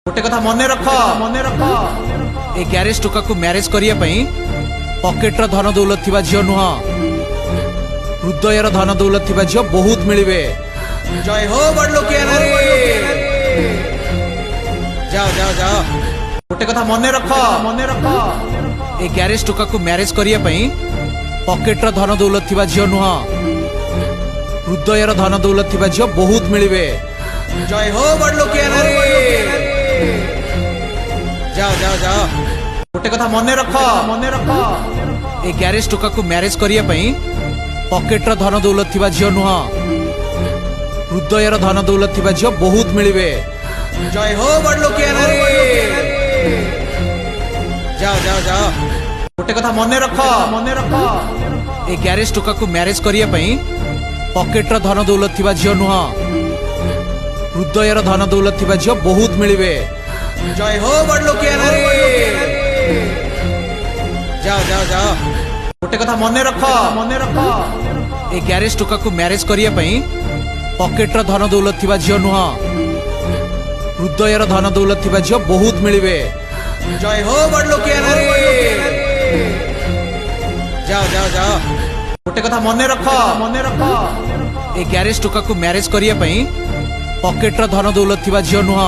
गोटे कथा मन रख ए ग्यारेज टोका को मैरेज करिया पई पॉकेट रो धन दौलत थिबा झियो नुह हृदय रो धन दौलत थिबा झियो बहुत मिलिबे। जय हो बड़लोकिया नारी। जाओ जाओ जाओ। गोटे कथा मन रख ए ग्यारेज टोका को मैरेज करिया पई पॉकेट रो धन दौलत थिबा झियो नुह हृदय रो धन दौलत थिबा झियो बहुत मिलिबे। जय हो बड़लोकिया नारी। जाओ जाओ जाओ। गोटे कथा मन रख ए ग्यारेज टोका को मैरेज करिया पई पॉकेट रो धन दौलत थिबा झियो नुह हृदय रो धन दौलत थिबा झियो बहुत मिलिबे। जय हो बड़लोकिया नारी। जाओ जाओ जाओ। गोटे कथा मन रख ए ग्यारेज टोका को मैरेज करिया पई पॉकेट रो धन दौलत थिबा झियो नुह हृदय रो धन दौलत थिबा झियो बहुत मिलिबे। जय हो बड़लोकिया नारी। जाओ जाओ जाओ। गोटे कथा मन रख ए ग्यारेज टोका को मैरेज करिया पई पॉकेट रो धन दौलत थिबा झियो नुह हृदय रो धन दौलत थिबा झियो बहुत मिलिबे। जय हो बड़लोकिया नारी। जाओ जाओ जाओ। गोटे कथा मन रख ए ग्यारेज टोका को मैरेज करिया पई पॉकेट रो धन दौलत थिबा झियो नुह